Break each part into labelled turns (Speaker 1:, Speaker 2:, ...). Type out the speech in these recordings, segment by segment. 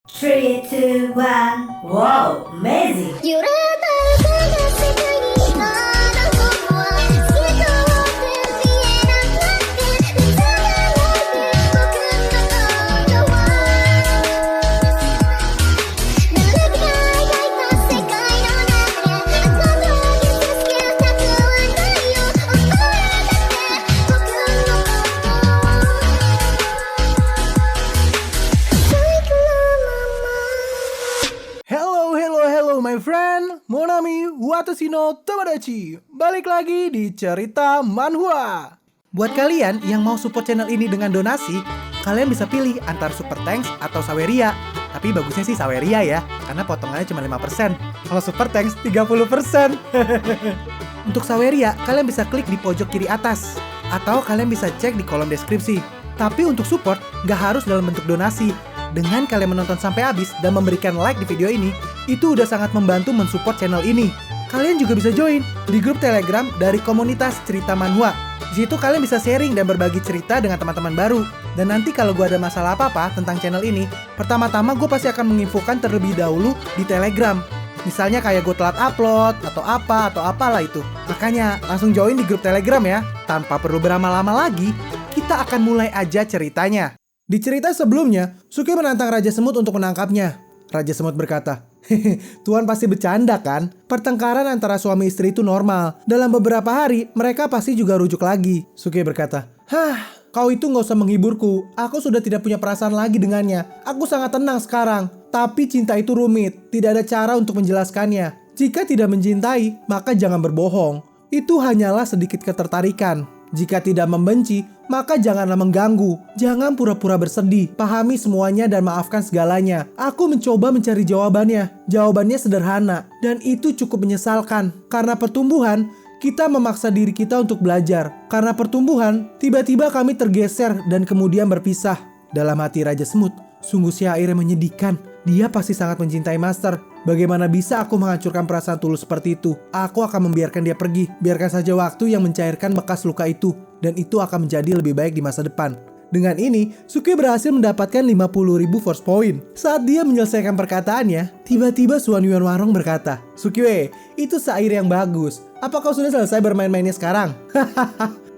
Speaker 1: Three, two, one. Wow, amazing!
Speaker 2: 揺れた世界にまだ僕は人を見えなくなって見つめないで僕の心はぬるく描いた世界の中であなたを傷つけたくはないよ溺れたって僕の心最高のまま
Speaker 3: Hello my friend, Monami Watashi no Tomodachi. Balik lagi di cerita manhwa. Buat kalian yang mau support channel ini dengan donasi, kalian bisa pilih antara Super Thanks atau Saweria. Tapi bagusnya sih Saweria ya, karena potongannya cuma 5%. Kalau Super Thanks 30%. Untuk Saweria, kalian bisa klik di pojok kiri atas, atau kalian bisa cek di kolom deskripsi. Tapi untuk support, nggak harus dalam bentuk donasi. Dengan kalian menonton sampai habis dan memberikan like di video ini, itu udah sangat membantu mensupport channel ini. Kalian juga bisa join di grup Telegram dari komunitas cerita manhwa. Di situ kalian bisa sharing dan berbagi cerita dengan teman-teman baru. Dan nanti kalau gue ada masalah apa-apa tentang channel ini, pertama-tama gue pasti akan menginfokan terlebih dahulu di Telegram. Misalnya kayak gue telat upload, atau apalah itu. Makanya langsung join di grup Telegram ya. Tanpa perlu berlama-lama lagi, kita akan mulai aja ceritanya. Di cerita sebelumnya, Suki menantang Raja Semut untuk menangkapnya. Raja Semut berkata, "Hehe, Tuan pasti bercanda kan? Pertengkaran antara suami istri itu normal. Dalam beberapa hari, mereka pasti juga rujuk lagi." Suki berkata, "Hah, kau itu nggak usah menghiburku. Aku sudah tidak punya perasaan lagi dengannya. Aku sangat tenang sekarang. Tapi cinta itu rumit. Tidak ada cara untuk menjelaskannya. Jika tidak mencintai, maka jangan berbohong. Itu hanyalah sedikit ketertarikan. Jika tidak membenci, maka janganlah mengganggu. Jangan pura-pura bersedih. Pahami semuanya dan maafkan segalanya." Aku mencoba mencari jawabannya. Jawabannya sederhana, dan itu cukup menyesalkan. Karena pertumbuhan, kita memaksa diri kita untuk belajar. Karena pertumbuhan, tiba-tiba kami tergeser dan kemudian berpisah. Dalam hati Raja Semut, sungguh syair yang menyedihkan. Dia pasti sangat mencintai Master. Bagaimana bisa aku menghancurkan perasaan tulus seperti itu? Aku akan membiarkan dia pergi. Biarkan saja waktu yang mencairkan bekas luka itu. Dan itu akan menjadi lebih baik di masa depan. Dengan ini, Suki berhasil mendapatkan 50.000 force point. Saat dia menyelesaikan perkataannya, tiba-tiba Suan Yuan Warong berkata, "Sukiwe, itu syair yang bagus. Apa kau sudah selesai bermain-mainnya sekarang?"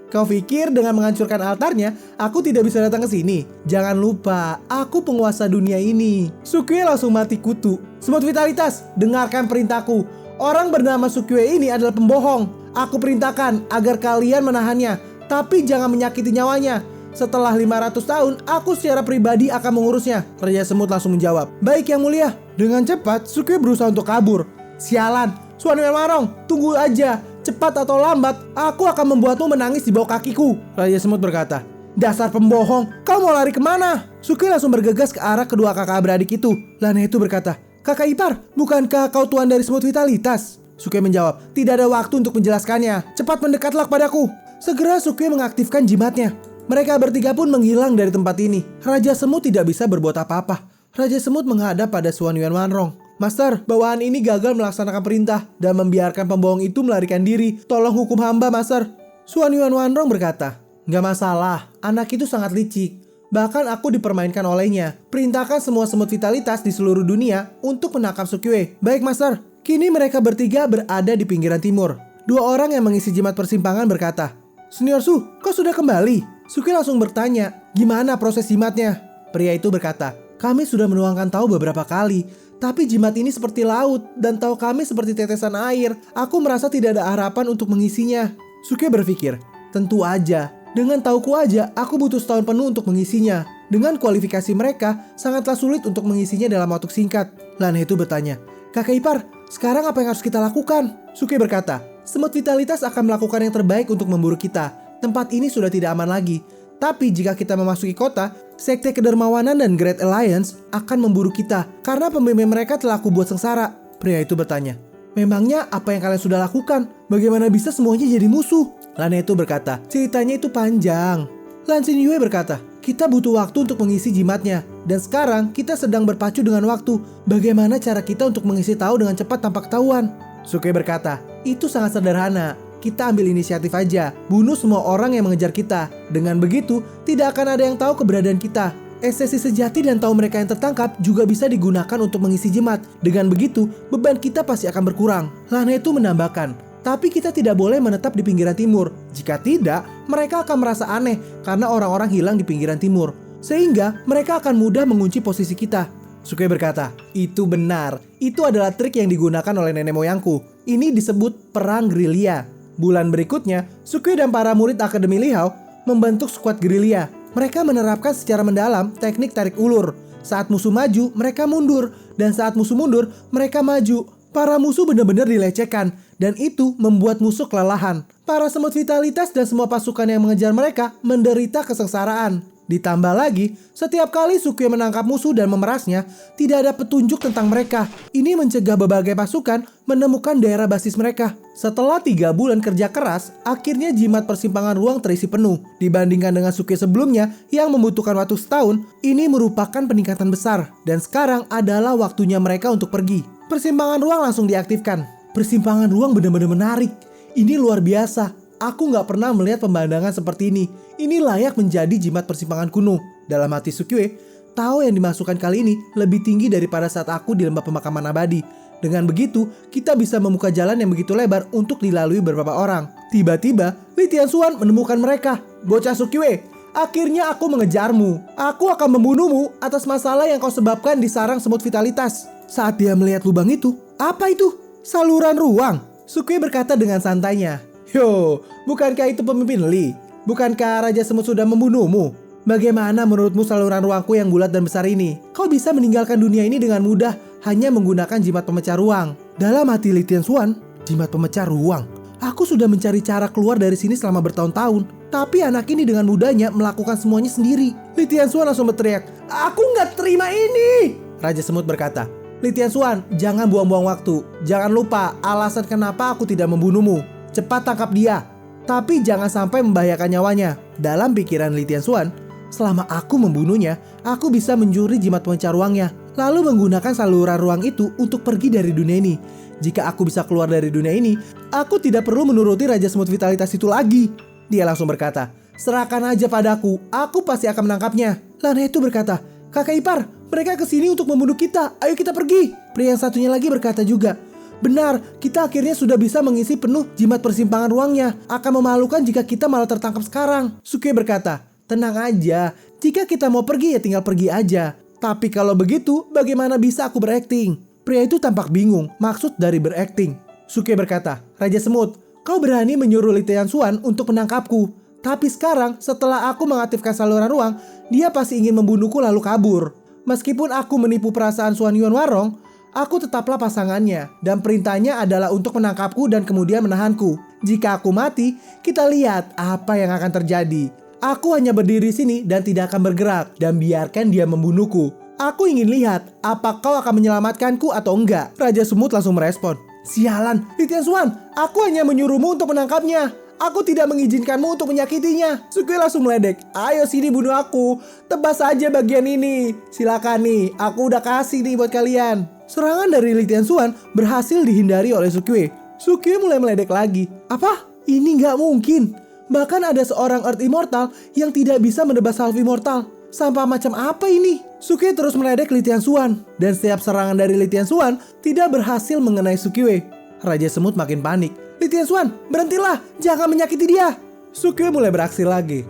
Speaker 3: Kau pikir dengan menghancurkan altarnya, aku tidak bisa datang ke sini? Jangan lupa, aku penguasa dunia ini. Sukiwe langsung mati kutu. Semut vitalitas, dengarkan perintahku. Orang bernama Sukiwe ini adalah pembohong. Aku perintahkan agar kalian menahannya, tapi jangan menyakiti nyawanya. Setelah 500 tahun, aku secara pribadi akan mengurusnya. Raja Semut langsung menjawab, "Baik yang mulia." Dengan cepat, Sukiwe berusaha untuk kabur. "Sialan, Suan Yuan Warong, tunggu aja. Cepat atau lambat, aku akan membuatmu menangis di bawah kakiku." Raja Semut berkata, "Dasar pembohong, kau mau lari kemana?" Suki langsung bergegas ke arah kedua kakak beradik itu. Lana itu berkata, "Kakak ipar, bukankah kau tuan dari Semut Vitalitas?" Suki menjawab, "Tidak ada waktu untuk menjelaskannya. Cepat mendekatlah padaku." Segera Suki mengaktifkan jimatnya. Mereka bertiga pun menghilang dari tempat ini. Raja Semut tidak bisa berbuat apa-apa. Raja Semut menghadap pada Suan Yuan Wanrong. "Master, bawahan ini gagal melaksanakan perintah dan membiarkan pembohong itu melarikan diri. Tolong hukum hamba, Master." Suan Yuan Wanrong berkata, "Nggak masalah, anak itu sangat licik. Bahkan aku dipermainkan olehnya. Perintahkan semua semut vitalitas di seluruh dunia untuk menangkap Sukiwe." "Baik, Master." Kini mereka bertiga berada di pinggiran timur. Dua orang yang mengisi jimat persimpangan berkata, "Senior Su, kau sudah kembali?" Suki langsung bertanya, "Gimana proses jimatnya?" Pria itu berkata, "Kami sudah menuangkan tahu beberapa kali. Tapi jimat ini seperti laut dan tahu kami seperti tetesan air. Aku merasa tidak ada harapan untuk mengisinya." Suki berpikir, "Tentu aja. Dengan tauku aja, aku butuh setahun penuh untuk mengisinya. Dengan kualifikasi mereka, sangatlah sulit untuk mengisinya dalam waktu singkat." Lana itu bertanya, "Kakak ipar, sekarang apa yang harus kita lakukan?" Suki berkata, "Semut vitalitas akan melakukan yang terbaik untuk memburu kita. Tempat ini sudah tidak aman lagi. Tapi jika kita memasuki kota, Sekte Kedermawanan dan Great Alliance akan memburu kita karena pemimpin mereka telah aku buat sengsara." Pria itu bertanya, "Memangnya apa yang kalian sudah lakukan? Bagaimana bisa semuanya jadi musuh?" Lana itu berkata, "Ceritanya itu panjang." Lan Xin Yue berkata, "Kita butuh waktu untuk mengisi jimatnya. Dan sekarang kita sedang berpacu dengan waktu. Bagaimana cara kita untuk mengisi tahu dengan cepat tanpa ketahuan?" Suke berkata, "Itu sangat sederhana. Kita ambil inisiatif aja, bunuh semua orang yang mengejar kita. Dengan begitu, tidak akan ada yang tahu keberadaan kita. Esensi sejati dan tahu mereka yang tertangkap juga bisa digunakan untuk mengisi jimat. Dengan begitu, beban kita pasti akan berkurang. Lanetu menambahkan, tapi kita tidak boleh menetap di pinggiran timur. Jika tidak, mereka akan merasa aneh karena orang-orang hilang di pinggiran timur. Sehingga mereka akan mudah mengunci posisi kita. Sukue berkata, itu benar. Itu adalah trik yang digunakan oleh nenek moyangku. Ini disebut perang gerilya. Bulan berikutnya, Sukue dan para murid Akademi Lihao membentuk skuad gerilya. Mereka menerapkan secara mendalam teknik tarik ulur. Saat musuh maju, mereka mundur. Dan saat musuh mundur, mereka maju. Para musuh benar-benar dilecehkan. Dan itu membuat musuh kelelahan. Para semut vitalitas dan semua pasukan yang mengejar mereka menderita kesengsaraan. Ditambah lagi, setiap kali Sukue menangkap musuh dan memerasnya, tidak ada petunjuk tentang mereka. Ini mencegah berbagai pasukan menemukan daerah basis mereka. Setelah 3 bulan kerja keras, akhirnya jimat persimpangan ruang terisi penuh. Dibandingkan dengan Sukue sebelumnya yang membutuhkan waktu setahun, ini merupakan peningkatan besar. Dan sekarang adalah waktunya mereka untuk pergi. Persimpangan ruang langsung diaktifkan. Persimpangan ruang benar-benar menarik. Ini luar biasa. Aku nggak pernah melihat pemandangan seperti ini. Ini layak menjadi jimat persimpangan kuno. Dalam hati Sukue, tahu yang dimasukkan kali ini lebih tinggi daripada saat aku di lembah pemakaman abadi. Dengan begitu, kita bisa membuka jalan yang begitu lebar untuk dilalui beberapa orang. Tiba-tiba, Li Tianxuan menemukan mereka. Bocah Sukue, akhirnya aku mengejarmu. Aku akan membunuhmu atas masalah yang kau sebabkan di sarang semut vitalitas. Saat dia melihat lubang itu, apa itu? Saluran ruang. Sukue berkata dengan santainya. Yo, bukankah itu pemimpin Li? Bukankah Raja Semut sudah membunuhmu? Bagaimana menurutmu saluran ruangku yang bulat dan besar ini? Kau bisa meninggalkan dunia ini dengan mudah hanya menggunakan jimat pemecah ruang. Dalam hati Li Tianxuan, jimat pemecah ruang. Aku sudah mencari cara keluar dari sini selama bertahun-tahun. Tapi anak ini dengan mudahnya melakukan semuanya sendiri. Li Tianxuan langsung berteriak, "Aku nggak terima ini!" Raja Semut berkata, Li Tianxuan, jangan buang-buang waktu. Jangan lupa alasan kenapa aku tidak membunuhmu. Cepat tangkap dia, tapi jangan sampai membahayakan nyawanya. Dalam pikiran Li Tianxuan, selama aku membunuhnya, aku bisa mencuri jimat pemecah ruangnya, lalu menggunakan saluran ruang itu untuk pergi dari dunia ini. Jika aku bisa keluar dari dunia ini, aku tidak perlu menuruti Raja Semut Vitalitas itu lagi. Dia langsung berkata, serahkan aja padaku, aku pasti akan menangkapnya. Lanetu berkata, kakak ipar, mereka kesini untuk membunuh kita, ayo kita pergi. Pria yang satunya lagi berkata juga, benar, kita akhirnya sudah bisa mengisi penuh jimat persimpangan ruangnya. Akan memalukan jika kita malah tertangkap sekarang. Sukue berkata, tenang aja, jika kita mau pergi ya tinggal pergi aja. Tapi kalau begitu, bagaimana bisa aku berakting? Pria itu tampak bingung, maksud dari berakting. Sukue berkata, Raja Semut, kau berani menyuruh Li Tianxuan untuk menangkapku. Tapi sekarang, setelah aku mengaktifkan saluran ruang, dia pasti ingin membunuhku lalu kabur. Meskipun aku menipu perasaan Xuan Yuan Warong, aku tetaplah pasangannya, dan perintahnya adalah untuk menangkapku dan kemudian menahanku. Jika aku mati, kita lihat apa yang akan terjadi. Aku hanya berdiri sini dan tidak akan bergerak, dan biarkan dia membunuhku. Aku ingin lihat, apa kau akan menyelamatkanku atau enggak? Raja Semut langsung merespon. Sialan, Li Tianxuan, aku hanya menyuruhmu untuk menangkapnya. Aku tidak mengizinkanmu untuk menyakitinya. Sukue langsung meledek. Ayo sini bunuh aku. Tebas saja bagian ini. Silakan nih, aku udah kasih nih buat kalian. Serangan dari Li Tianxuan berhasil dihindari oleh Sukue. Sukue mulai meledek lagi. Apa? Ini nggak mungkin. Bahkan ada seorang Earth Immortal yang tidak bisa menebas Half Immortal. Sampah macam apa ini? Sukue terus meledek Li Tianxuan. Dan setiap serangan dari Li Tianxuan tidak berhasil mengenai Sukue. Raja Semut makin panik. Li Tianxuan, berhentilah, jangan menyakiti dia. Sukue mulai beraksi lagi.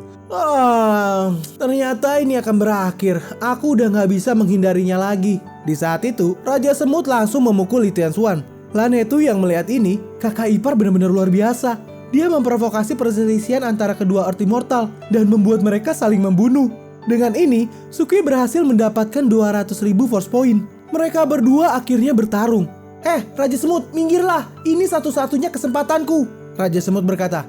Speaker 3: Ternyata ini akan berakhir. Aku udah gak bisa menghindarinya lagi. Di saat itu, Raja Semut langsung memukul Li Tianxuan. Lanetu yang melihat ini, kakak ipar benar-benar luar biasa. Dia memprovokasi perselisihan antara kedua Earth Immortal dan membuat mereka saling membunuh. Dengan ini, Sukue berhasil mendapatkan 200.000 force point. Mereka berdua akhirnya bertarung. Raja Semut, minggirlah. Ini satu-satunya kesempatanku. Raja Semut berkata,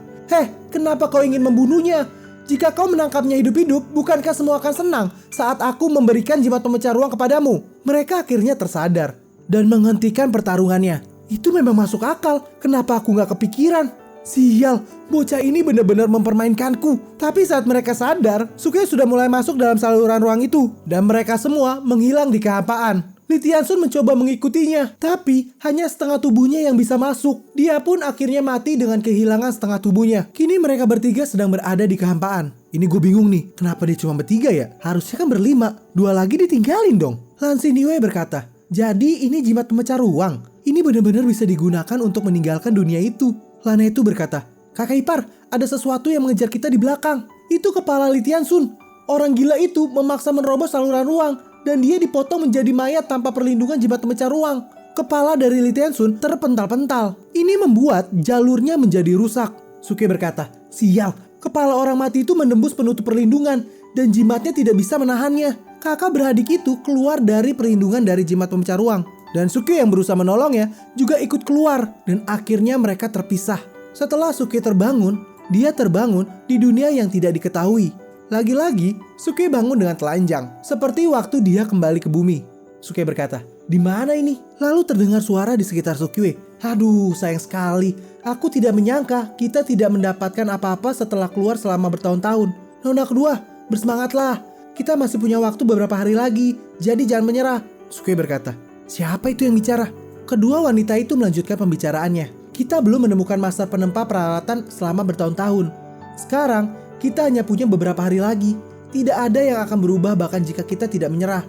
Speaker 3: kenapa kau ingin membunuhnya? Jika kau menangkapnya hidup-hidup, bukankah semua akan senang saat aku memberikan jimat pemecah ruang kepadamu? Mereka akhirnya tersadar dan menghentikan pertarungannya. Itu memang masuk akal. Kenapa aku gak kepikiran? Sial, bocah ini benar-benar mempermainkanku. Tapi saat mereka sadar, Sukue sudah mulai masuk dalam saluran ruang itu. Dan mereka semua menghilang di kehampaan. Lee Tiansun mencoba mengikutinya, tapi hanya setengah tubuhnya yang bisa masuk. Dia pun akhirnya mati dengan kehilangan setengah tubuhnya. Kini mereka bertiga sedang berada di kehampaan. Ini gue bingung nih, kenapa dia cuma bertiga ya? Harusnya kan berlima, 2 lagi ditinggalin dong. Lan Xinhui berkata, jadi ini jimat pemecah ruang. Ini benar-benar bisa digunakan untuk meninggalkan dunia itu. Lana itu berkata, kakak ipar, ada sesuatu yang mengejar kita di belakang. Itu kepala Lee Tiansun. Orang gila itu memaksa menerobos saluran ruang. Dan dia dipotong menjadi mayat tanpa perlindungan jimat pemecah ruang. Kepala dari Lee Tiansun terpental-pental. Ini membuat jalurnya menjadi rusak. Suke berkata, sial, kepala orang mati itu menembus penutup perlindungan. Dan jimatnya tidak bisa menahannya. Kakak beradik itu keluar dari perlindungan dari jimat pemecah ruang. Dan Suke yang berusaha menolongnya juga ikut keluar. Dan akhirnya mereka terpisah. Setelah Suke terbangun, dia terbangun di dunia yang tidak diketahui. Lagi-lagi, Suke bangun dengan telanjang, seperti waktu dia kembali ke bumi. Suke berkata, di mana ini? Lalu terdengar suara di sekitar Suke. Aduh, sayang sekali. Aku tidak menyangka kita tidak mendapatkan apa-apa setelah keluar selama bertahun-tahun. Nona kedua, bersemangatlah. Kita masih punya waktu beberapa hari lagi, jadi jangan menyerah. Suke berkata, siapa itu yang bicara? Kedua wanita itu melanjutkan pembicaraannya. Kita belum menemukan master penempa peralatan selama bertahun-tahun. Sekarang, kita hanya punya beberapa hari lagi. Tidak ada yang akan berubah bahkan jika kita tidak menyerah.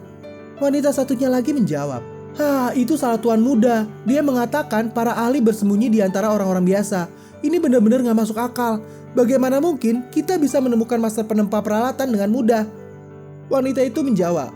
Speaker 3: Wanita satunya lagi menjawab, itu salah tuan muda. Dia mengatakan para ahli bersembunyi di antara orang-orang biasa. Ini benar-benar gak masuk akal. Bagaimana mungkin kita bisa menemukan master penempa peralatan dengan mudah? Wanita itu menjawab,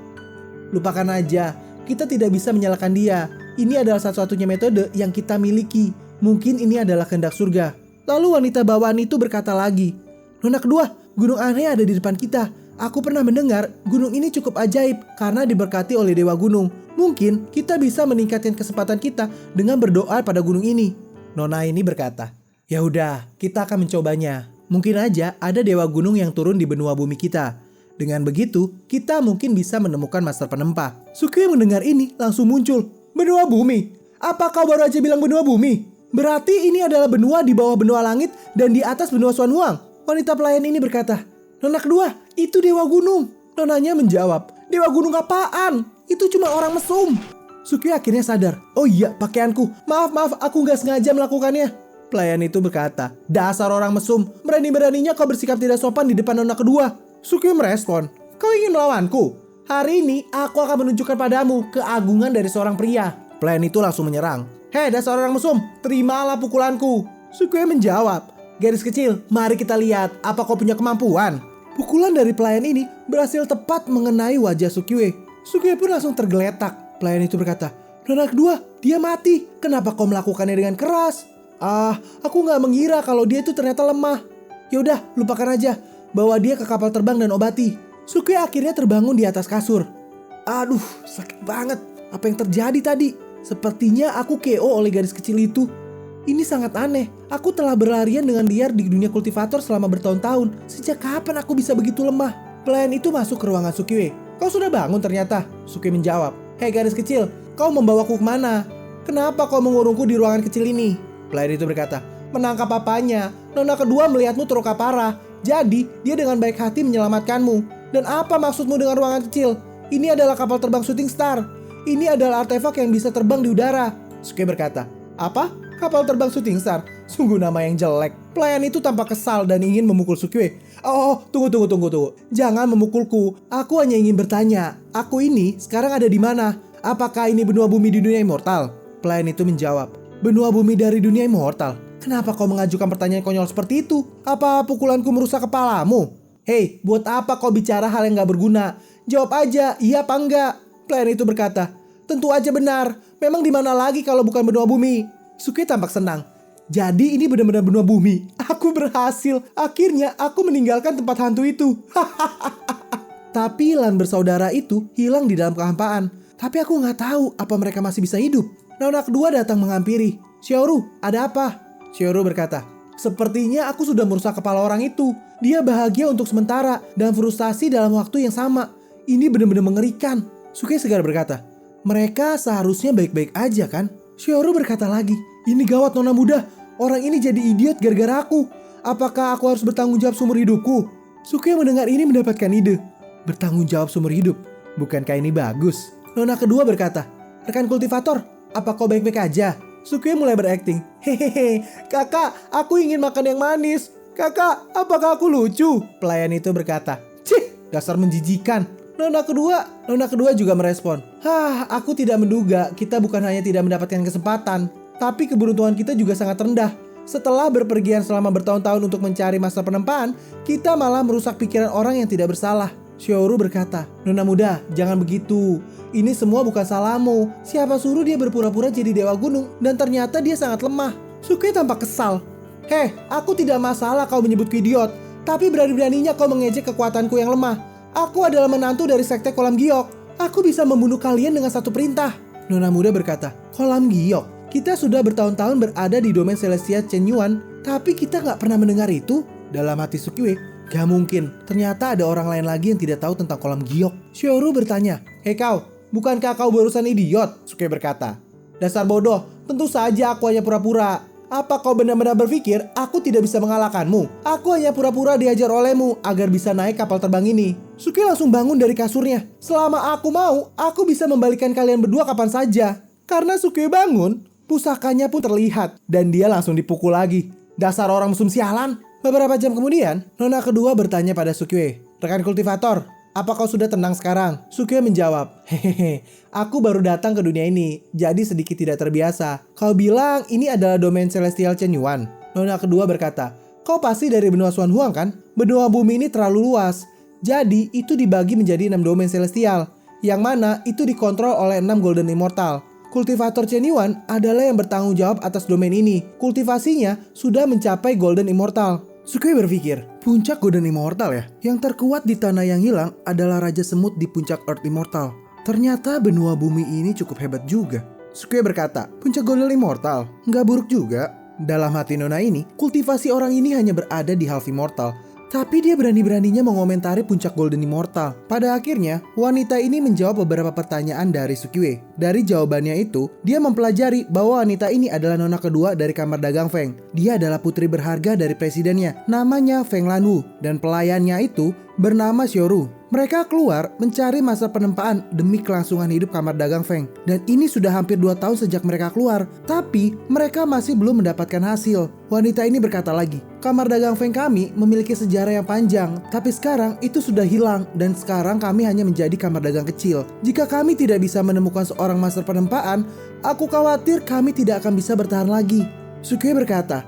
Speaker 3: lupakan aja. Kita tidak bisa menyalahkan dia. Ini adalah satu-satunya metode yang kita miliki. Mungkin ini adalah kehendak surga. Lalu wanita bawaan itu berkata lagi, Nona kedua, gunung aneh ada di depan kita. Aku pernah mendengar gunung ini cukup ajaib karena diberkati oleh dewa gunung. Mungkin kita bisa meningkatkan kesempatan kita dengan berdoa pada gunung ini. Nona ini berkata, ya udah, kita akan mencobanya. Mungkin aja ada dewa gunung yang turun di benua bumi kita. Dengan begitu, kita mungkin bisa menemukan master penempa. Suke mendengar ini langsung muncul. Benua bumi? Apa kau baru aja bilang benua bumi? Berarti ini adalah benua di bawah benua langit dan di atas benua Xuanhuang. Wanita pelayan ini berkata, Nona kedua, itu dewa gunung. Nonanya menjawab, dewa gunung apaan? Itu cuma orang mesum. Suki akhirnya sadar, oh iya pakaianku. Maaf, aku gak sengaja melakukannya. Pelayan itu berkata, dasar orang mesum. Berani-beraninya kau bersikap tidak sopan di depan nona kedua. Suki merespon, kau ingin melawanku? Hari ini aku akan menunjukkan padamu keagungan dari seorang pria. Pelayan itu langsung menyerang. Hei dasar orang mesum, terimalah pukulanku. Suki menjawab, gadis kecil, mari kita lihat apa kau punya kemampuan. Pukulan dari pelayan ini berhasil tepat mengenai wajah Sukiwe. Sukiwe pun langsung tergeletak. Pelayan itu berkata, nona kedua, dia mati. Kenapa kau melakukannya dengan keras? Aku gak mengira kalau dia itu ternyata lemah. Yaudah, lupakan aja. Bawa dia ke kapal terbang dan obati. Sukiwe akhirnya terbangun di atas kasur. Aduh, sakit banget. Apa yang terjadi tadi? Sepertinya aku KO oleh gadis kecil itu. Ini sangat aneh. Aku telah berlarian dengan liar di dunia kultivator selama bertahun-tahun. Sejak kapan aku bisa begitu lemah? Pelayan itu masuk ke ruangan Sukiwe. Kau sudah bangun ternyata. Sukiwe menjawab. Hei gadis kecil, kau membawaku kemana? Kenapa kau mengurungku di ruangan kecil ini? Pelayan itu berkata, menangkap apanya? Nona kedua melihatmu terluka parah. Jadi dia dengan baik hati menyelamatkanmu. Dan apa maksudmu dengan ruangan kecil? Ini adalah kapal terbang Shooting Star. Ini adalah artefak yang bisa terbang di udara. Sukiwe berkata, apa? Kapal terbang Shooting Star? Sungguh nama yang jelek. Pelayan itu tampak kesal dan ingin memukul Sukiwe. Tunggu. Jangan memukulku. Aku hanya ingin bertanya. Aku ini sekarang ada di mana? Apakah ini benua bumi di dunia immortal? Pelayan itu menjawab. Benua bumi dari dunia immortal? Kenapa kau mengajukan pertanyaan konyol seperti itu? Apa pukulanku merusak kepalamu? Hei, buat apa kau bicara hal yang gak berguna? Jawab aja, iya apa enggak? Pelayan itu berkata, tentu aja benar. Memang di mana lagi kalau bukan benua bumi? Sukiwe tampak senang. Jadi ini benar-benar benua bumi. Aku berhasil. Akhirnya aku meninggalkan tempat hantu itu. Tapi Lan bersaudara itu hilang di dalam kehampaan. Tapi aku gak tahu apa mereka masih bisa hidup. Nona kedua datang menghampiri. Xiaoru, ada apa? Xiaoru berkata, sepertinya aku sudah merusak kepala orang itu. Dia bahagia untuk sementara dan frustasi dalam waktu yang sama. Ini benar-benar mengerikan. Sukiwe segar berkata, mereka seharusnya baik-baik aja kan? Xiaoru berkata lagi, ini gawat nona muda. Orang ini jadi idiot gara-gara aku. Apakah aku harus bertanggung jawab seumur hidupku? Sukiwe mendengar ini mendapatkan ide. Bertanggung jawab seumur hidup? Bukankah ini bagus? Nona kedua berkata, Rekan kultivator, apa kau baik-baik aja? Sukue mulai berakting. Hehehe, kakak, aku ingin makan yang manis. Kakak, apakah aku lucu? Pelayan itu berkata. Cih, dasar menjijikan. Nona kedua juga merespon. Aku tidak menduga kita bukan hanya tidak mendapatkan kesempatan, tapi keberuntungan kita juga sangat rendah. Setelah berpergian selama bertahun-tahun untuk mencari masa penempaan, kita malah merusak pikiran orang yang tidak bersalah. Shioru berkata, Nona muda, jangan begitu. Ini semua bukan salahmu. Siapa suruh dia berpura-pura jadi dewa gunung dan ternyata dia sangat lemah. Sukue tampak kesal. Aku tidak masalah kau menyebutku idiot, tapi berani-beraninya kau mengejek kekuatanku yang lemah. Aku adalah menantu dari sekte kolam giok. Aku bisa membunuh kalian dengan satu perintah. Nona muda berkata, kolam giok? Kita sudah bertahun-tahun berada di domain Celestia Chenyuan, tapi kita gak pernah mendengar itu. Dalam hati Sukue, gak mungkin. Ternyata ada orang lain lagi yang tidak tahu tentang kolam giok. Shioru bertanya, Hei kau, bukankah kau barusan idiot? Sukue berkata, dasar bodoh, tentu saja aku hanya pura-pura. Apa kau benar-benar berpikir aku tidak bisa mengalahkanmu? Aku hanya pura-pura diajar olehmu agar bisa naik kapal terbang ini. Sukue langsung bangun dari kasurnya. Selama aku mau, aku bisa membalikan kalian berdua kapan saja. Karena Sukue bangun, pusakanya pun terlihat dan dia langsung dipukul lagi. Dasar orang mesum sialan. Beberapa jam kemudian, Nona kedua bertanya pada Sukue, rekan kultivator, apa kau sudah tenang sekarang? Sukue menjawab, hehehe, aku baru datang ke dunia ini, jadi sedikit tidak terbiasa. Kau bilang ini adalah domain Celestial Chenyuan. Nona kedua berkata, kau pasti dari benua Xuan Huang kan? Benua bumi ini terlalu luas. Jadi itu dibagi menjadi 6 domain celestial, yang mana itu dikontrol oleh 6 Golden Immortal. Kultivator Chenyuan adalah yang bertanggung jawab atas domain ini. Kultivasinya sudah mencapai Golden Immortal. Sukue berpikir, puncak Golden Immortal ya? Yang terkuat di tanah yang hilang adalah Raja Semut di puncak Earth Immortal. Ternyata benua bumi ini cukup hebat juga. Sukue berkata, puncak Golden Immortal? Nggak buruk juga. Dalam hati Nona ini, kultivasi orang ini hanya berada di Half Immortal. Tapi dia berani-beraninya mengomentari puncak Golden Immortal. Pada akhirnya, wanita ini menjawab beberapa pertanyaan dari Sukue. Dari jawabannya itu, dia mempelajari bahwa wanita ini adalah nona kedua dari kamar dagang Feng. Dia adalah putri berharga dari presidennya, namanya Feng Lanwu, dan pelayannya itu bernama Shioru. Mereka keluar mencari masa penempaan demi kelangsungan hidup kamar dagang Feng. Dan ini sudah hampir 2 tahun sejak mereka keluar. Tapi mereka masih belum mendapatkan hasil. Wanita ini berkata lagi, kamar dagang Feng kami memiliki sejarah yang panjang. Tapi sekarang itu sudah hilang. Dan sekarang kami hanya menjadi kamar dagang kecil. Jika kami tidak bisa menemukan seorang master penempaan, aku khawatir kami tidak akan bisa bertahan lagi. Sukue berkata,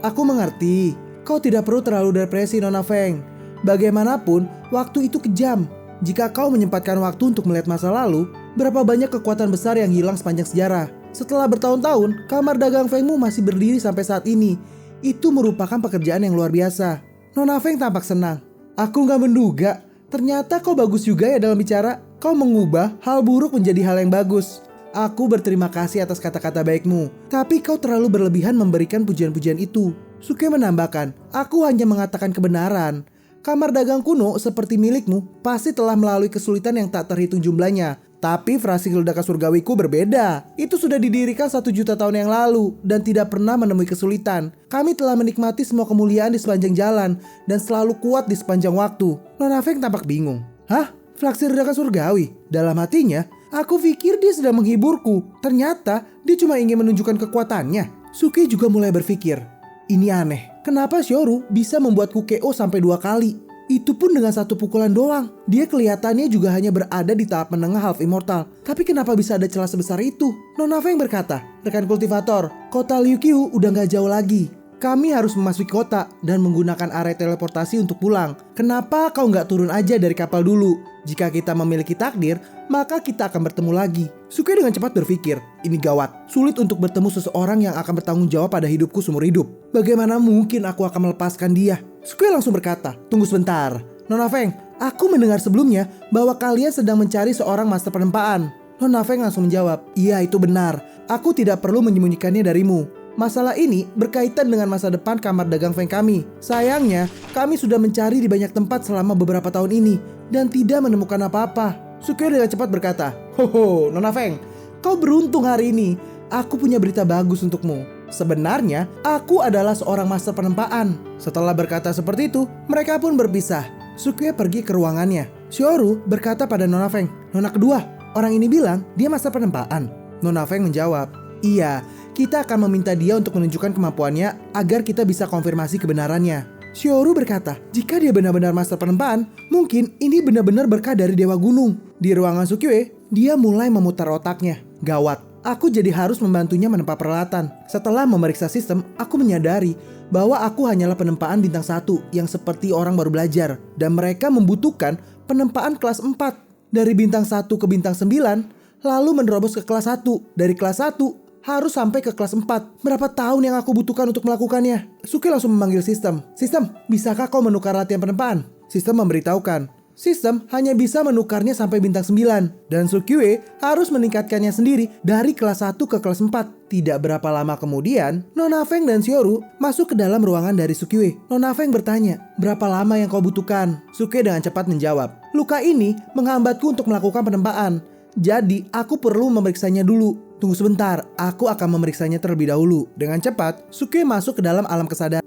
Speaker 3: aku mengerti. Kau tidak perlu terlalu depresi Nona Feng. Bagaimanapun, waktu itu kejam. Jika kau menyempatkan waktu untuk melihat masa lalu, berapa banyak kekuatan besar yang hilang sepanjang sejarah. Setelah bertahun-tahun, kamar dagang Fengmu masih berdiri sampai saat ini. Itu merupakan pekerjaan yang luar biasa. Nona Feng tampak senang. Aku gak menduga, ternyata kau bagus juga ya dalam bicara. Kau mengubah hal buruk menjadi hal yang bagus. Aku berterima kasih atas kata-kata baikmu. Tapi kau terlalu berlebihan memberikan pujian-pujian itu. Sukue menambahkan, aku hanya mengatakan kebenaran. Kamar dagang kuno seperti milikmu pasti telah melalui kesulitan yang tak terhitung jumlahnya. Tapi frasi ledakan surgawiku berbeda. Itu sudah didirikan 1 juta tahun yang lalu dan tidak pernah menemui kesulitan. Kami telah menikmati semua kemuliaan di sepanjang jalan dan selalu kuat di sepanjang waktu. Nona Feng tampak bingung. Hah? Fraksi ledakan surgawi? Dalam hatinya, aku pikir dia sedang menghiburku. Ternyata dia cuma ingin menunjukkan kekuatannya. Sukue juga mulai berpikir, ini aneh. Kenapa Shioru bisa membuatku KO sampai 2 kali? Itu pun dengan 1 pukulan doang. Dia kelihatannya juga hanya berada di tahap menengah Half Immortal. Tapi kenapa bisa ada celah sebesar itu? Nona Feng berkata, rekan kultivator, kota Liuqiu udah gak jauh lagi. Kami harus memasuki kota dan menggunakan area teleportasi untuk pulang. Kenapa kau gak turun aja dari kapal dulu? Jika kita memiliki takdir, maka kita akan bertemu lagi. Sukue dengan cepat berpikir, ini gawat. Sulit untuk bertemu seseorang yang akan bertanggung jawab pada hidupku seumur hidup. Bagaimana mungkin aku akan melepaskan dia? Sukue langsung berkata, tunggu sebentar. Nona Feng, aku mendengar sebelumnya bahwa kalian sedang mencari seorang master penempaan. Nona Feng langsung menjawab, iya itu benar. Aku tidak perlu menyembunyikannya darimu. Masalah ini berkaitan dengan masa depan kamar dagang Feng kami. Sayangnya, kami sudah mencari di banyak tempat selama beberapa tahun ini dan tidak menemukan apa-apa. Sukue dengan cepat berkata, Hoho, Nona Feng, kau beruntung hari ini. Aku punya berita bagus untukmu. Sebenarnya, aku adalah seorang master penempaan. Setelah berkata seperti itu, mereka pun berpisah. Sukue pergi ke ruangannya. Shioru berkata pada Nona Feng, Nona kedua, orang ini bilang dia master penempaan. Nona Feng menjawab, iya, kita akan meminta dia untuk menunjukkan kemampuannya agar kita bisa konfirmasi kebenarannya. Shioru berkata, jika dia benar-benar master penempaan, mungkin ini benar-benar berkah dari Dewa Gunung. Di ruangan Sukiwe, dia mulai memutar otaknya. Gawat, aku jadi harus membantunya menempa peralatan. Setelah memeriksa sistem, aku menyadari bahwa aku hanyalah penempaan bintang 1 yang seperti orang baru belajar. Dan mereka membutuhkan penempaan kelas 4. Dari bintang 1 ke bintang 9, lalu menerobos ke kelas 1. Dari kelas 1, harus sampai ke kelas 4. Berapa tahun yang aku butuhkan untuk melakukannya? Suki langsung memanggil sistem. Sistem, bisakah kau menukar latihan penempaan? Sistem memberitahukan. Sistem hanya bisa menukarnya sampai bintang 9. Dan Sukiwe harus meningkatkannya sendiri dari kelas 1 ke kelas 4. Tidak berapa lama kemudian, Nona Feng dan Shioru masuk ke dalam ruangan dari Sukiwe. Nona Feng bertanya, berapa lama yang kau butuhkan? Sukiwe dengan cepat menjawab, luka ini menghambatku untuk melakukan penempaan. Jadi aku perlu memeriksanya dulu. Tunggu sebentar, aku akan memeriksanya terlebih dahulu. Dengan cepat, Sukiwe masuk ke dalam alam kesadaran.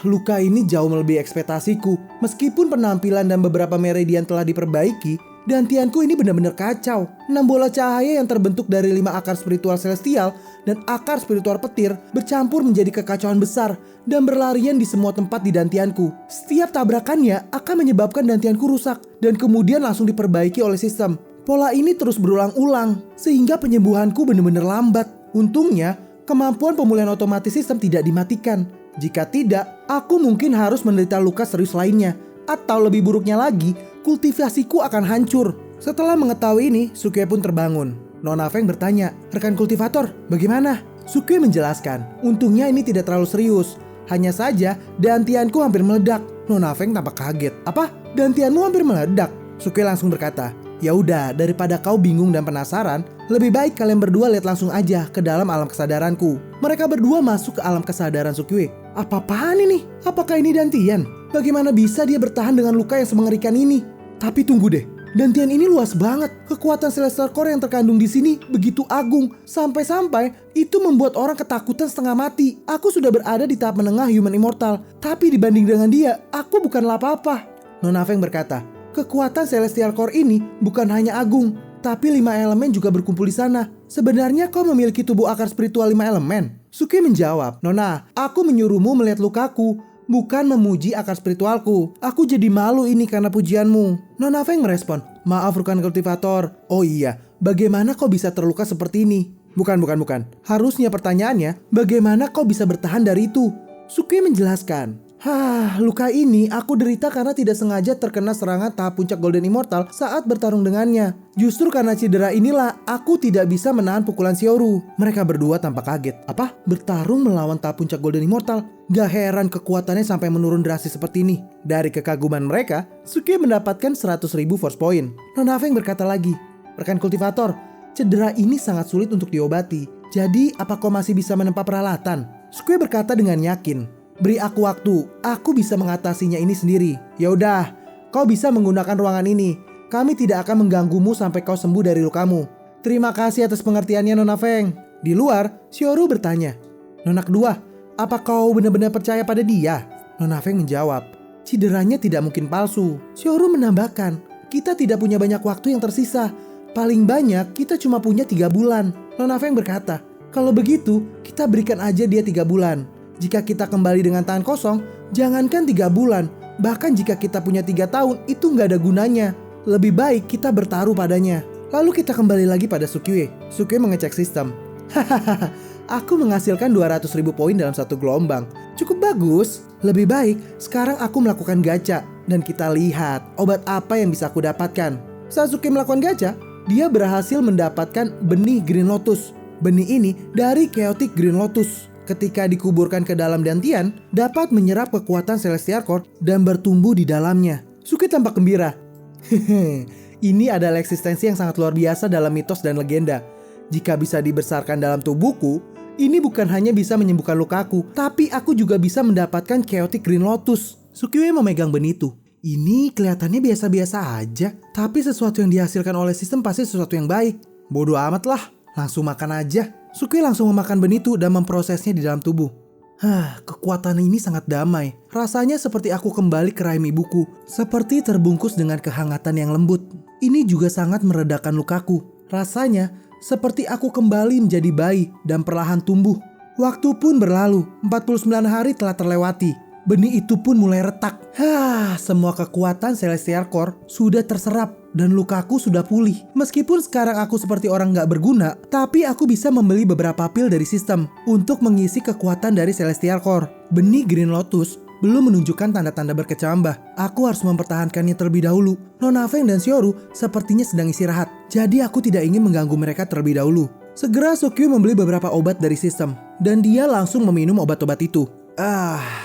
Speaker 3: Luka ini jauh melebihi ekspektasiku. Meskipun penampilan dan beberapa meridian telah diperbaiki, dantianku ini benar-benar kacau. 6 bola cahaya yang terbentuk dari 5 akar spiritual celestial dan akar spiritual petir bercampur menjadi kekacauan besar dan berlarian di semua tempat di dantianku. Setiap tabrakannya akan menyebabkan dantianku rusak dan kemudian langsung diperbaiki oleh sistem. Pola ini terus berulang-ulang, sehingga penyembuhanku benar-benar lambat. Untungnya, kemampuan pemulihan otomatis sistem tidak dimatikan. Jika tidak, aku mungkin harus menderita luka serius lainnya. Atau lebih buruknya lagi, kultivasiku akan hancur. Setelah mengetahui ini, Sukiwe pun terbangun. Nona Feng bertanya, rekan kultivator, bagaimana? Sukiwe menjelaskan, untungnya ini tidak terlalu serius. Hanya saja, dantianku hampir meledak. Nona Feng tampak kaget. Apa? Dantianmu hampir meledak? Sukiwe langsung berkata, ya udah, daripada kau bingung dan penasaran, lebih baik kalian berdua lihat langsung aja ke dalam alam kesadaranku. Mereka berdua masuk ke alam kesadaran Sukiwe. Apa-apaan ini? Apakah ini dantian? Bagaimana bisa dia bertahan dengan luka yang semengerikan ini? Tapi tunggu deh, dantian ini luas banget. Kekuatan Celestial Core yang terkandung di sini begitu agung. Sampai-sampai itu membuat orang ketakutan setengah mati. Aku sudah berada di tahap menengah Human Immortal. Tapi dibanding dengan dia, aku bukanlah apa-apa. Nona Feng berkata, kekuatan Celestial Core ini bukan hanya agung, tapi 5 elemen juga berkumpul di sana. Sebenarnya kau memiliki tubuh akar spiritual 5 elemen? Suki menjawab, Nona, aku menyuruhmu melihat lukaku, bukan memuji akar spiritualku. Aku jadi malu ini karena pujianmu. Nona Feng merespon, maaf rekan kultivator. Oh iya, bagaimana kau bisa terluka seperti ini? Bukan. Harusnya pertanyaannya, bagaimana kau bisa bertahan dari itu? Suki menjelaskan, luka ini aku derita karena tidak sengaja terkena serangan tahap puncak Golden Immortal saat bertarung dengannya. Justru karena cedera inilah aku tidak bisa menahan pukulan Shioru. Mereka berdua tampak kaget. Apa? Bertarung melawan tahap puncak Golden Immortal? Gak heran kekuatannya sampai menurun drastis seperti ini. Dari kekaguman mereka, Suki mendapatkan 100.000 force point. Nona Feng berkata lagi, rekan kultivator, cedera ini sangat sulit untuk diobati. Jadi apa kau masih bisa menempa peralatan? Suki berkata dengan yakin, beri aku waktu, aku bisa mengatasinya ini sendiri. Ya udah, kau bisa menggunakan ruangan ini. Kami tidak akan mengganggumu sampai kau sembuh dari lukamu. Terima kasih atas pengertiannya, Nona Feng. Di luar, Shioru bertanya, Nona kedua, apa kau benar-benar percaya pada dia? Nona Feng menjawab, cederanya tidak mungkin palsu. Shioru menambahkan, kita tidak punya banyak waktu yang tersisa. Paling banyak kita cuma punya 3 bulan. Nona Feng berkata, kalau begitu kita berikan aja dia 3 bulan. Jika kita kembali dengan tangan kosong, jangankan 3 bulan, bahkan jika kita punya 3 tahun, itu nggak ada gunanya. Lebih baik kita bertaruh padanya. Lalu kita kembali lagi pada Sukiwe. Sukiwe mengecek sistem. Hahaha, aku menghasilkan 200.000 poin dalam satu gelombang. Cukup bagus. Lebih baik sekarang aku melakukan gacha dan kita lihat obat apa yang bisa aku dapatkan. Saat Sukiwe melakukan gacha, dia berhasil mendapatkan benih Green Lotus. Benih ini dari Chaotic Green Lotus. Ketika dikuburkan ke dalam dantian, dapat menyerap kekuatan Celestial Core dan bertumbuh di dalamnya. Suki tampak gembira. Ini adalah eksistensi yang sangat luar biasa dalam mitos dan legenda. Jika bisa dibesarkan dalam tubuhku, ini bukan hanya bisa menyembuhkan lukaku, tapi aku juga bisa mendapatkan Chaotic Green Lotus. Sukiwe memegang benih itu. Ini kelihatannya biasa-biasa aja, tapi sesuatu yang dihasilkan oleh sistem pasti sesuatu yang baik. Bodoh amat lah, langsung makan aja. Suki langsung memakan benih itu dan memprosesnya di dalam tubuh. Kekuatan ini sangat damai. Rasanya seperti aku kembali ke rahim ibuku. Seperti terbungkus dengan kehangatan yang lembut. Ini juga sangat meredakan lukaku. Rasanya seperti aku kembali menjadi bayi dan perlahan tumbuh. Waktu pun berlalu, 49 hari telah terlewati. Benih itu pun mulai retak. Semua kekuatan Celestial Core sudah terserap dan lukaku sudah pulih. Meskipun sekarang aku seperti orang gak berguna, tapi aku bisa membeli beberapa pil dari sistem untuk mengisi kekuatan dari Celestial Core. Benih Green Lotus belum menunjukkan tanda-tanda berkecambah. Aku harus mempertahankannya terlebih dahulu. Nona Feng dan Xiaoru sepertinya sedang istirahat, jadi aku tidak ingin mengganggu mereka terlebih dahulu. Segera Sukyu membeli beberapa obat dari sistem, dan dia langsung meminum obat-obat itu.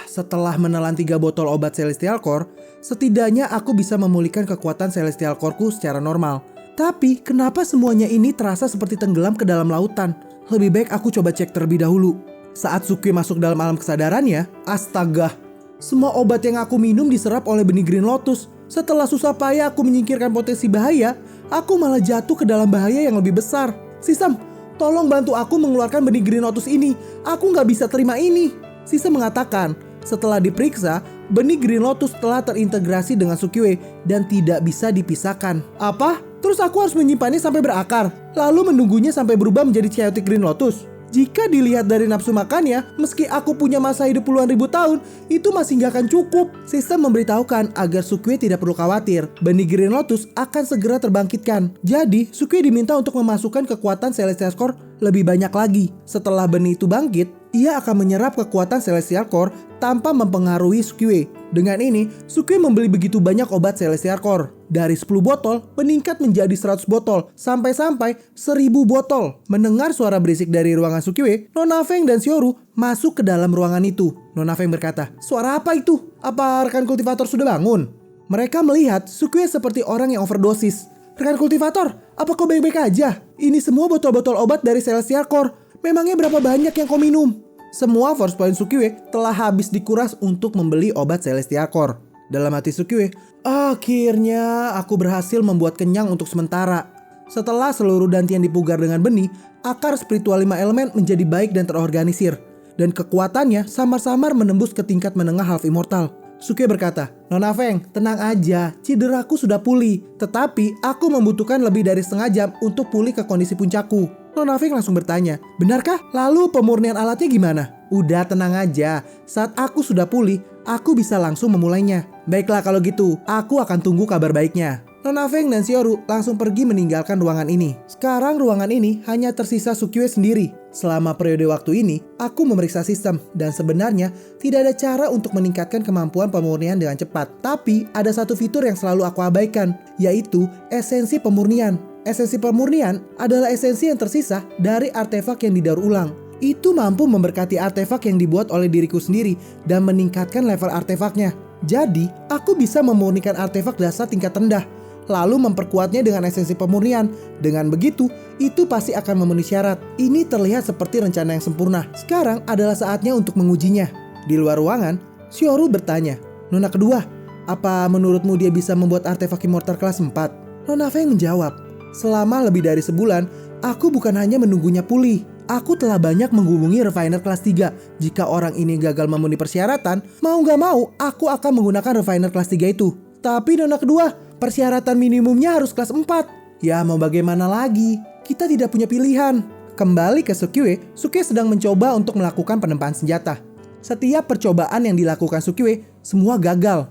Speaker 3: Setelah menelan 3 botol obat Celestial Core, setidaknya aku bisa memulihkan kekuatan Celestial Core-ku secara normal. Tapi kenapa semuanya ini terasa seperti tenggelam ke dalam lautan? Lebih baik aku coba cek terlebih dahulu. Saat Sukyu masuk dalam alam kesadarannya, astaga, semua obat yang aku minum diserap oleh benih Green Lotus. Setelah susah payah aku menyingkirkan potensi bahaya, aku malah jatuh ke dalam bahaya yang lebih besar. Sistem, tolong bantu aku mengeluarkan benih Green Lotus ini. Aku nggak bisa terima ini. Sistem mengatakan, setelah diperiksa, benih Green Lotus telah terintegrasi dengan Sukiwe dan tidak bisa dipisahkan. Apa? Terus aku harus menyimpannya sampai berakar, lalu menunggunya sampai berubah menjadi Chaotic Green Lotus? Jika dilihat dari nafsu makannya, meski aku punya masa hidup puluhan ribu tahun, itu masih nggak akan cukup. Sistem memberitahukan agar Sukiwe tidak perlu khawatir. Benih Green Lotus akan segera terbangkitkan. Jadi, Sukiwe diminta untuk memasukkan kekuatan Celestial Core lebih banyak lagi. Setelah benih itu bangkit, ia akan menyerap kekuatan Celestial Core tanpa mempengaruhi Sukiwe. Dengan ini, Sukiwe membeli begitu banyak obat Celestial Core. Dari 10 botol meningkat menjadi 100 botol, sampai-sampai 1000 botol. Mendengar suara berisik dari ruangan Sukiwe, Nona Feng dan Xiaoru masuk ke dalam ruangan itu. Nona Feng berkata, "Suara apa itu? Apa rekan kultivator sudah bangun?" Mereka melihat Sukiwe seperti orang yang overdosis. "Rekan kultivator, apa kau baik-baik aja? Ini semua botol-botol obat dari Celestial Core. Memangnya berapa banyak yang kau minum?" Semua force point Sukiwe telah habis dikuras untuk membeli obat Celestial Core. Dalam hati Sukiwe, akhirnya aku berhasil membuat kenyang untuk sementara. Setelah seluruh dantian dipugar dengan benih, akar spiritual 5 elemen menjadi baik dan terorganisir. Dan kekuatannya samar-samar menembus ke tingkat menengah half immortal. Sukiwe berkata, "Nona Feng, tenang aja, cederaku sudah pulih. Tetapi aku membutuhkan lebih dari setengah jam untuk pulih ke kondisi puncakku." Nona Feng langsung bertanya, "Benarkah? Lalu pemurnian alatnya gimana?" "Udah, tenang aja. Saat aku sudah pulih, aku bisa langsung memulainya." "Baiklah kalau gitu, aku akan tunggu kabar baiknya." Nona Feng dan Xiaoru langsung pergi meninggalkan ruangan ini. Sekarang ruangan ini hanya tersisa Sukiwe sendiri. Selama periode waktu ini, aku memeriksa sistem dan sebenarnya tidak ada cara untuk meningkatkan kemampuan pemurnian dengan cepat. Tapi ada satu fitur yang selalu aku abaikan, yaitu esensi pemurnian. Esensi pemurnian adalah esensi yang tersisa dari artefak yang didaur ulang. Itu mampu memberkati artefak yang dibuat oleh diriku sendiri dan meningkatkan level artefaknya. Jadi, aku bisa memurnikan artefak dasar tingkat rendah, lalu memperkuatnya dengan esensi pemurnian. Dengan begitu, itu pasti akan memenuhi syarat. Ini terlihat seperti rencana yang sempurna. Sekarang adalah saatnya untuk mengujinya. Di luar ruangan, Xiaoru bertanya, "Nona kedua, apa menurutmu dia bisa membuat artefak immortal kelas 4? Nona Feng menjawab, "Selama lebih dari sebulan, aku bukan hanya menunggunya pulih. Aku telah banyak menghubungi refiner kelas 3. Jika orang ini gagal memenuhi persyaratan, mau gak mau aku akan menggunakan refiner kelas 3 itu. Tapi Nona kedua, persyaratan minimumnya harus kelas 4. Ya mau bagaimana lagi? Kita tidak punya pilihan." Kembali ke Sukiwe, Sukiwe sedang mencoba untuk melakukan penempaan senjata. Setiap percobaan yang dilakukan Sukiwe, semua gagal.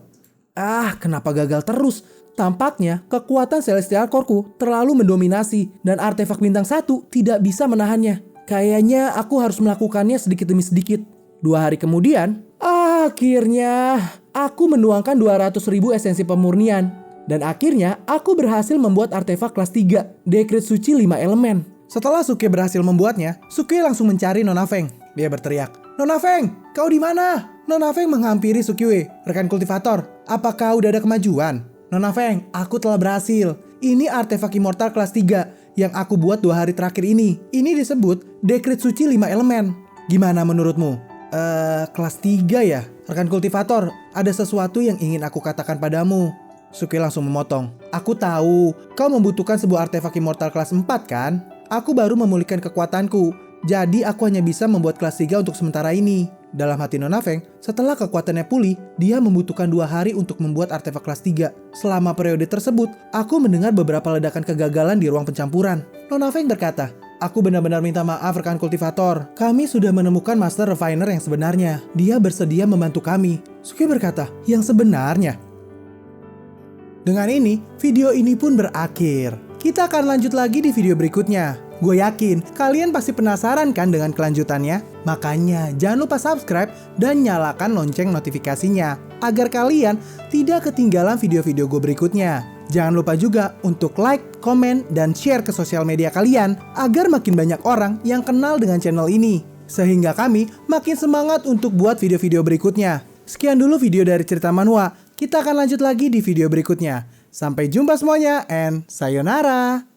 Speaker 3: Kenapa gagal terus? Tampaknya kekuatan Celestial Core-ku terlalu mendominasi dan artefak bintang 1 tidak bisa menahannya. Kayaknya aku harus melakukannya sedikit demi sedikit. 2 hari kemudian, akhirnya aku menuangkan 200.000 esensi pemurnian. Dan akhirnya aku berhasil membuat artefak kelas 3, Dekret Suci 5 elemen. Setelah Sukiwe berhasil membuatnya, Sukiwe langsung mencari Nona Feng. Dia berteriak, "Nona Feng, kau di mana?" Nona Feng menghampiri Sukiwe. "Rekan kultivator, apakah udah ada kemajuan?" "Nona Feng, aku telah berhasil. Ini artefak immortal kelas 3 yang aku buat 2 hari terakhir ini. Ini disebut Dekret Suci 5 elemen. Gimana menurutmu?" Kelas 3 ya? Rekan kultivator, ada sesuatu yang ingin aku katakan padamu." Sukiwe langsung memotong. "Aku tahu, kau membutuhkan sebuah artefak immortal kelas 4 kan? Aku baru memulihkan kekuatanku. Jadi aku hanya bisa membuat kelas 3 untuk sementara ini." Dalam hati Nona Feng, setelah kekuatannya pulih, dia membutuhkan 2 hari untuk membuat artefak kelas 3. Selama periode tersebut, aku mendengar beberapa ledakan kegagalan di ruang pencampuran. Nona Feng berkata, "Aku benar-benar minta maaf rekan kultivator. Kami sudah menemukan Master Refiner yang sebenarnya. Dia bersedia membantu kami." Suki berkata, "Yang sebenarnya?" Dengan ini, video ini pun berakhir. Kita akan lanjut lagi di video berikutnya. Gue yakin kalian pasti penasaran kan dengan kelanjutannya? Makanya jangan lupa subscribe dan nyalakan lonceng notifikasinya agar kalian tidak ketinggalan video-video gue berikutnya. Jangan lupa juga untuk like, komen, dan share ke sosial media kalian agar makin banyak orang yang kenal dengan channel ini. Sehingga kami makin semangat untuk buat video-video berikutnya. Sekian dulu video dari Cerita Manhwa. Kita akan lanjut lagi di video berikutnya. Sampai jumpa semuanya and sayonara!